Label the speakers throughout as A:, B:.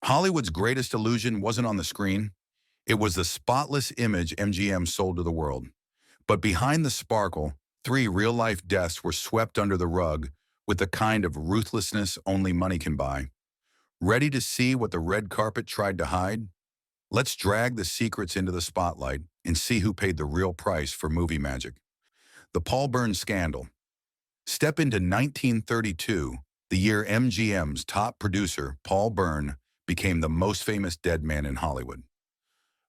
A: Hollywood's greatest illusion wasn't on the screen. It was the spotless image MGM sold to the world. But behind the sparkle, three real-life deaths were swept under the rug with the kind of ruthlessness only money can buy. Ready to see what the red carpet tried to hide? Let's drag the secrets into the spotlight and see who paid the real price for movie magic. The Paul Byrne scandal. Step into 1932, the year MGM's top producer, Paul Byrne, became the most famous dead man in Hollywood.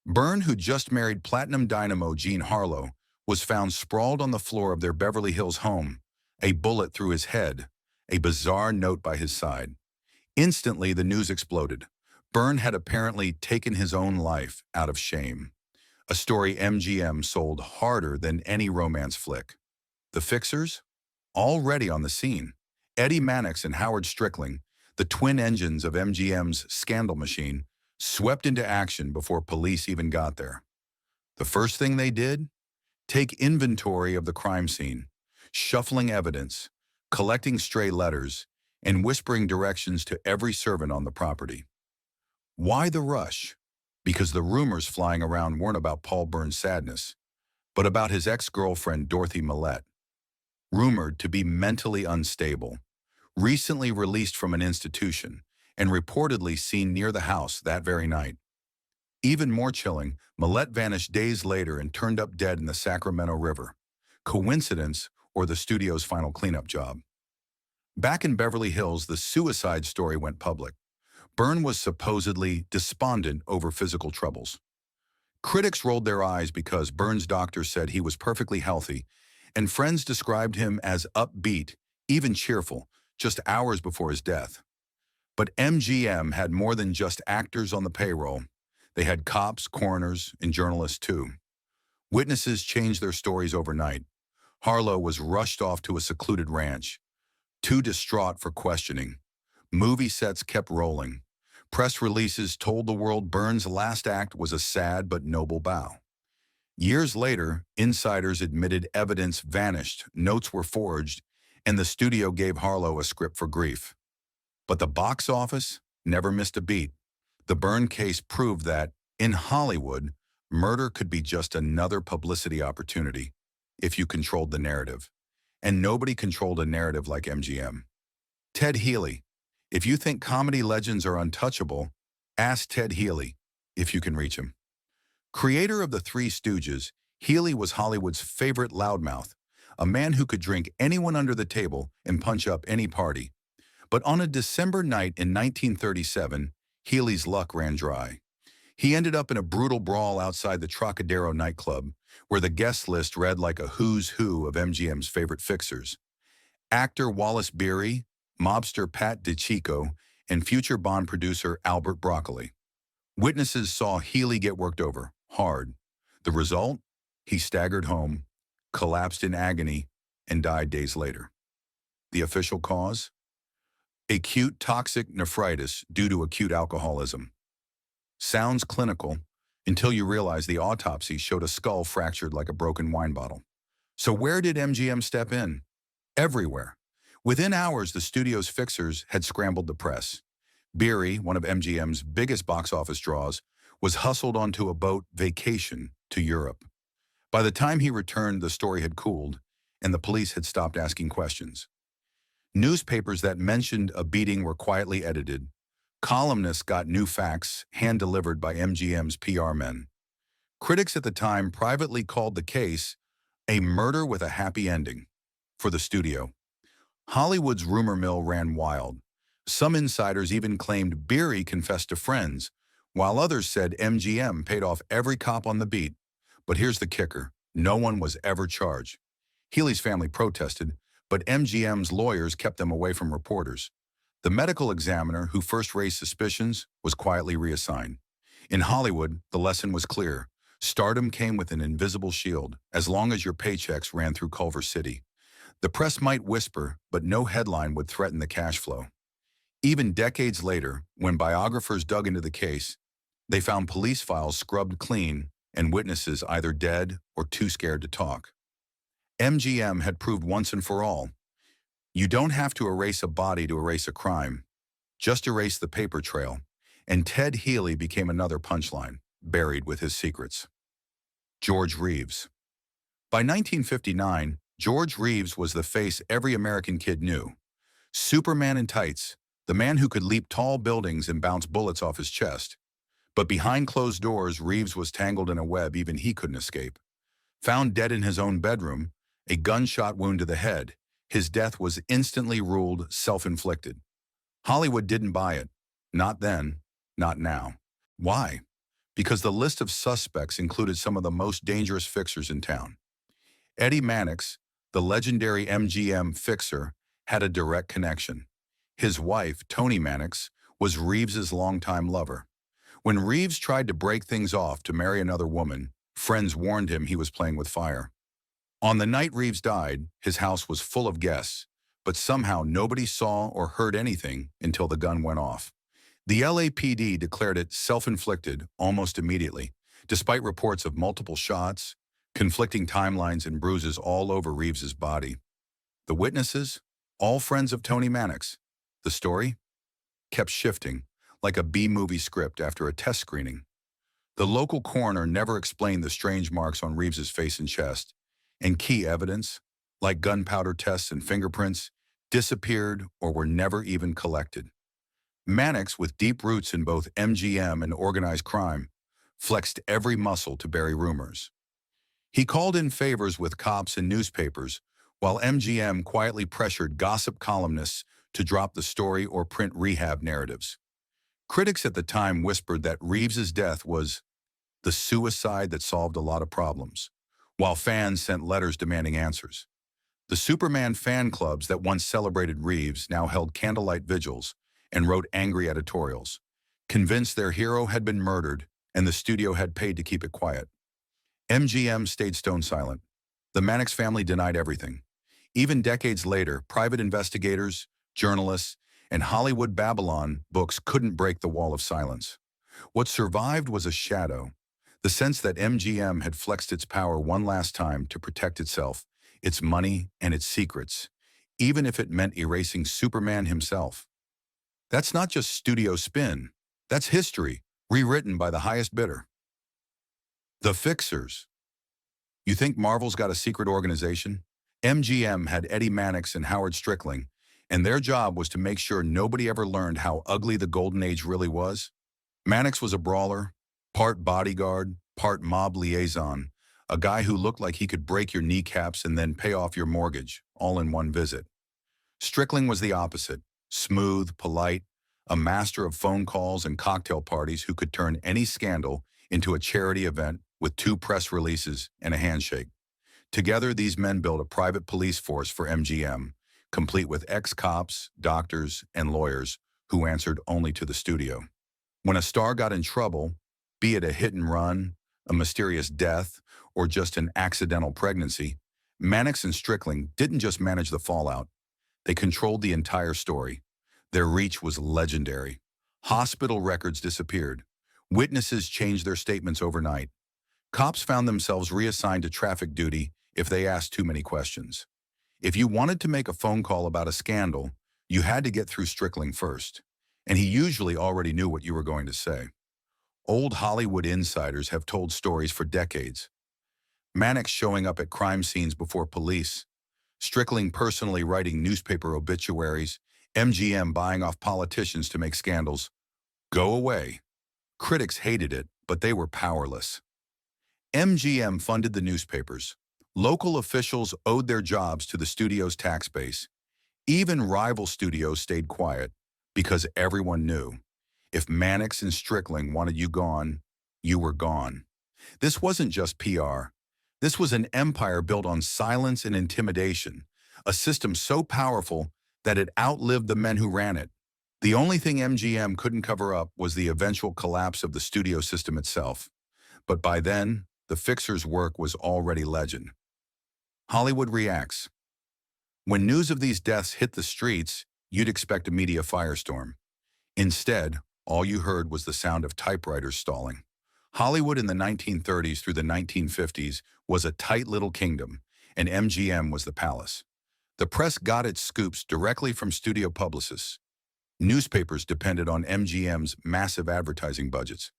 A: Byrne, who just married platinum dynamo Jean Harlow, was found sprawled on the floor of their Beverly Hills home, a bullet through his head, a bizarre note by his side. Instantly, the news exploded. Byrne had apparently taken his own life out of shame. A story MGM sold harder than any romance flick. The fixers? Already on the scene. Eddie Mannix and Howard Strickling, the twin engines of MGM's scandal machine, swept into action before police even got there. The first thing they did? Take inventory of the crime scene, shuffling evidence, collecting stray letters, and whispering directions to every servant on the property. Why the rush? Because the rumors flying around weren't about Paul Byrne's sadness, but about his ex-girlfriend Dorothy Millette, rumored to be mentally unstable, recently released from an institution, and reportedly seen near the house that very night. Even more chilling, Millette vanished days later and turned up dead in the Sacramento River. Coincidence or the studio's final cleanup job? Back in Beverly Hills, the suicide story went public. Byrne was supposedly despondent over physical troubles. Critics rolled their eyes because Byrne's doctor said he was perfectly healthy, and friends described him as upbeat, even cheerful, just hours before his death. But MGM had more than just actors on the payroll. They had cops, coroners, and journalists too. Witnesses changed their stories overnight. Harlow was rushed off to a secluded ranch, too distraught for questioning. Movie sets kept rolling. Press releases told the world Byrne's last act was a sad but noble bow. Years later, insiders admitted evidence vanished, notes were forged, and the studio gave Harlow a script for grief. But the box office never missed a beat. The Byrne case proved that, in Hollywood, murder could be just another publicity opportunity if you controlled the narrative. And nobody controlled a narrative like MGM. Ted Healey. If you think comedy legends are untouchable, ask Ted Healey, if you can reach him. Creator of the Three Stooges, Healey was Hollywood's favorite loudmouth, a man who could drink anyone under the table and punch up any party. But on a December night in 1937, Healey's luck ran dry. He ended up in a brutal brawl outside the Trocadero nightclub, where the guest list read like a who's who of MGM's favorite fixers. Actor Wallace Beery, mobster Pat DiCicco, and future Bond producer Albert Broccoli. Witnesses saw Healey get worked over, hard. The result? He staggered home, collapsed in agony, and died days later. The official cause? Acute toxic nephritis due to acute alcoholism. Sounds clinical until you realize the autopsy showed a skull fractured like a broken wine bottle. So where did MGM step in? Everywhere. Within hours, the studio's fixers had scrambled the press. Beery, one of MGM's biggest box office draws, was hustled onto a boat vacation to Europe. By the time he returned, the story had cooled, and the police had stopped asking questions. Newspapers that mentioned a beating were quietly edited. Columnists got new facts, hand-delivered by MGM's PR men. Critics at the time privately called the case a murder with a happy ending for the studio. Hollywood's rumor mill ran wild. Some insiders even claimed Beery confessed to friends, while others said MGM paid off every cop on the beat. But here's the kicker. No one was ever charged. Healey's family protested, but MGM's lawyers kept them away from reporters. The medical examiner who first raised suspicions was quietly reassigned. In Hollywood, the lesson was clear. Stardom came with an invisible shield, as long as your paychecks ran through Culver City. The press might whisper, but no headline would threaten the cash flow. Even decades later, when biographers dug into the case, they found police files scrubbed clean and witnesses either dead or too scared to talk. MGM had proved once and for all, you don't have to erase a body to erase a crime. Just erase the paper trail. And Ted Healey became another punchline, buried with his secrets. George Reeves. By 1959, George Reeves was the face every American kid knew. Superman in tights, the man who could leap tall buildings and bounce bullets off his chest. But behind closed doors, Reeves was tangled in a web even he couldn't escape. Found dead in his own bedroom, a gunshot wound to the head, his death was instantly ruled self-inflicted. Hollywood didn't buy it. Not then, not now. Why? Because the list of suspects included some of the most dangerous fixers in town. Eddie Mannix, the legendary MGM fixer, had a direct connection. His wife, Toni Mannix, was Reeves's longtime lover. When Reeves tried to break things off to marry another woman, friends warned him he was playing with fire. On the night Reeves died, his house was full of guests, but somehow nobody saw or heard anything until the gun went off. The LAPD declared it self-inflicted almost immediately, despite reports of multiple shots, conflicting timelines, and bruises all over Reeves's body. The witnesses? All friends of Toni Mannix. The story? Kept shifting, like a B-movie script after a test screening. The local coroner never explained the strange marks on Reeves's face and chest, and key evidence, like gunpowder tests and fingerprints, disappeared or were never even collected. Mannix, with deep roots in both MGM and organized crime, flexed every muscle to bury rumors. He called in favors with cops and newspapers, while MGM quietly pressured gossip columnists to drop the story or print rehab narratives. Critics at the time whispered that Reeves's death was the suicide that solved a lot of problems, while fans sent letters demanding answers. The Superman fan clubs that once celebrated Reeves now held candlelight vigils and wrote angry editorials, convinced their hero had been murdered and the studio had paid to keep it quiet. MGM stayed stone silent. The Mannix family denied everything. Even decades later, private investigators, journalists, and Hollywood Babylon books couldn't break the wall of silence. What survived was a shadow, the sense that MGM had flexed its power one last time to protect itself, its money, and its secrets, even if it meant erasing Superman himself. That's not just studio spin. That's history, rewritten by the highest bidder. The Fixers. You think Marvel's got a secret organization? MGM had Eddie Mannix and Howard Strickling, and their job was to make sure nobody ever learned how ugly the Golden Age really was. Mannix was a brawler, part bodyguard, part mob liaison, a guy who looked like he could break your kneecaps and then pay off your mortgage, all in one visit. Strickling was the opposite, smooth, polite, a master of phone calls and cocktail parties who could turn any scandal into a charity event with 2 press releases and a handshake. Together, these men built a private police force for MGM, complete with ex-cops, doctors, and lawyers who answered only to the studio. When a star got in trouble, be it a hit and run, a mysterious death, or just an accidental pregnancy, Mannix and Strickling didn't just manage the fallout. They controlled the entire story. Their reach was legendary. Hospital records disappeared. Witnesses changed their statements overnight. Cops found themselves reassigned to traffic duty if they asked too many questions. If you wanted to make a phone call about a scandal, you had to get through Strickling first, and he usually already knew what you were going to say. Old Hollywood insiders have told stories for decades. Mannix showing up at crime scenes before police, Strickling personally writing newspaper obituaries, MGM buying off politicians to make scandals. Go away. Critics hated it, but they were powerless. MGM funded the newspapers. Local officials owed their jobs to the studio's tax base. Even rival studios stayed quiet because everyone knew. If Mannix and Strickling wanted you gone, you were gone. This wasn't just PR. This was an empire built on silence and intimidation, a system so powerful that it outlived the men who ran it. The only thing MGM couldn't cover up was the eventual collapse of the studio system itself. But by then, the Fixers' work was already legend. Hollywood reacts. When news of these deaths hit the streets, you'd expect a media firestorm. Instead, all you heard was the sound of typewriters stalling. Hollywood in the 1930s through the 1950s was a tight little kingdom, and MGM was the palace. The press got its scoops directly from studio publicists. Newspapers depended on MGM's massive advertising budgets.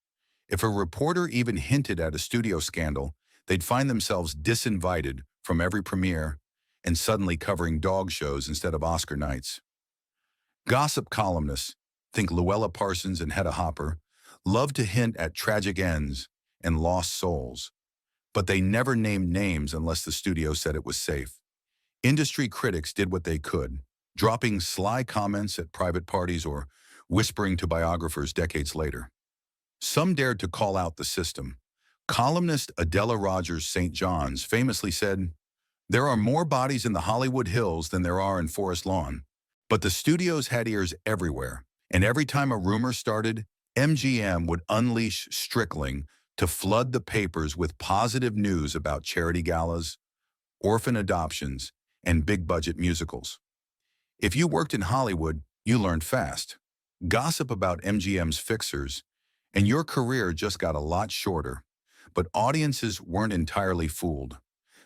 A: If a reporter even hinted at a studio scandal, they'd find themselves disinvited from every premiere and suddenly covering dog shows instead of Oscar nights. Gossip columnists, think Luella Parsons and Hedda Hopper, loved to hint at tragic ends and lost souls, but they never named names unless the studio said it was safe. Industry critics did what they could, dropping sly comments at private parties or whispering to biographers decades later. Some dared to call out the system. Columnist Adela Rogers St. John's famously said, "There are more bodies in the Hollywood Hills than there are in Forest Lawn." But the studios had ears everywhere, and every time a rumor started, MGM would unleash Strickling to flood the papers with positive news about charity galas, orphan adoptions, and big-budget musicals. If you worked in Hollywood, you learned fast. Gossip about MGM's fixers, and your career just got a lot shorter. But audiences weren't entirely fooled.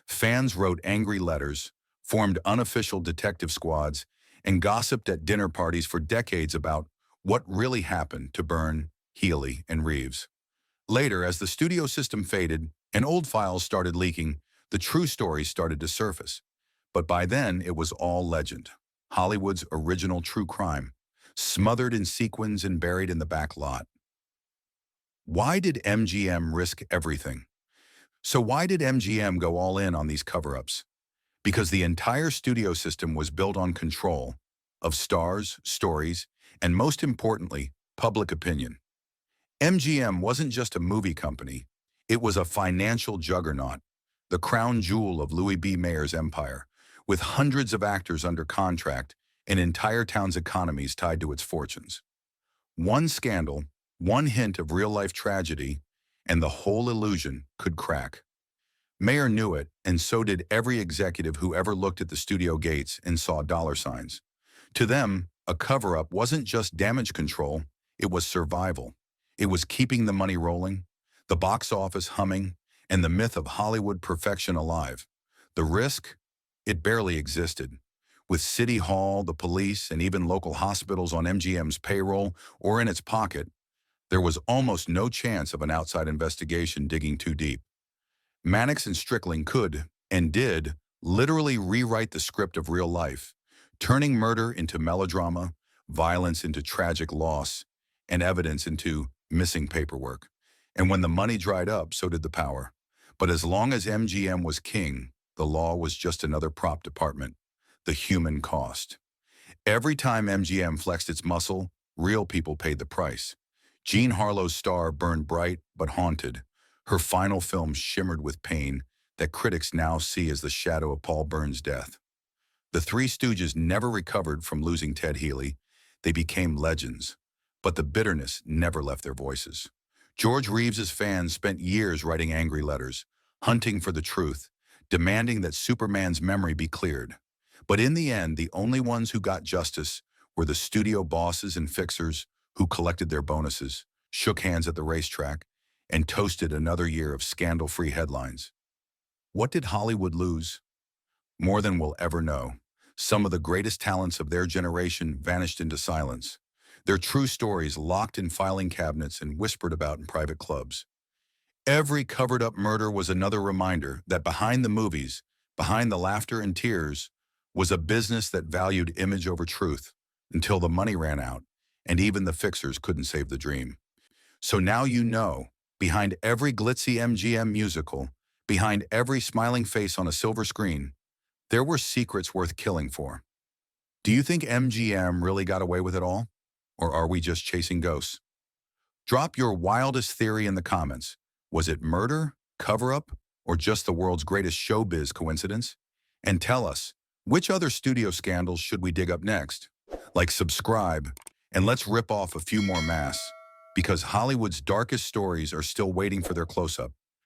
A: Fans wrote angry letters, formed unofficial detective squads, and gossiped at dinner parties for decades about what really happened to Byrne, Healey, and Reeves. Later, as the studio system faded and old files started leaking, the true stories started to surface. But by then, it was all legend. Hollywood's original true crime, smothered in sequins and buried in the back lot. Why did MGM risk everything? So why did MGM go all in on these cover-ups? Because the entire studio system was built on control of stars, stories, and most importantly, public opinion. MGM wasn't just a movie company. It was a financial juggernaut, the crown jewel of Louis B. Mayer's empire, with hundreds of actors under contract and entire towns' economies tied to its fortunes. One scandal, one hint of real-life tragedy, and the whole illusion could crack. Mayer knew it, and so did every executive who ever looked at the studio gates and saw dollar signs. To them, a cover-up wasn't just damage control, it was survival. It was keeping the money rolling, the box office humming, and the myth of Hollywood perfection alive. The risk? It barely existed. With City Hall, the police, and even local hospitals on MGM's payroll or in its pocket, there was almost no chance of an outside investigation digging too deep. Mannix and Strickling could, and did, literally rewrite the script of real life, turning murder into melodrama, violence into tragic loss, and evidence into missing paperwork. And when the money dried up, so did the power. But as long as MGM was king, the law was just another prop department, the human cost. Every time MGM flexed its muscle, real people paid the price. Jean Harlow's star burned bright but haunted. Her final film shimmered with pain that critics now see as the shadow of Paul Byrne's death. The Three Stooges never recovered from losing Ted Healey. They became legends, but the bitterness never left their voices. George Reeves's fans spent years writing angry letters, hunting for the truth, demanding that Superman's memory be cleared. But in the end, the only ones who got justice were the studio bosses and fixers who collected their bonuses, shook hands at the racetrack, and toasted another year of scandal-free headlines. What did Hollywood lose? More than we'll ever know. Some of the greatest talents of their generation vanished into silence, their true stories locked in filing cabinets and whispered about in private clubs. Every covered-up murder was another reminder that behind the movies, behind the laughter and tears, was a business that valued image over truth, until the money ran out, and even the fixers couldn't save the dream. So now you know, behind every glitzy MGM musical, behind every smiling face on a silver screen, there were secrets worth killing for. Do you think MGM really got away with it all? Or are we just chasing ghosts? Drop your wildest theory in the comments. Was it murder, cover-up, or just the world's greatest showbiz coincidence? And tell us, which other studio scandals should we dig up next? Like, subscribe, and let's rip off a few more masks, because Hollywood's darkest stories are still waiting for their close-up.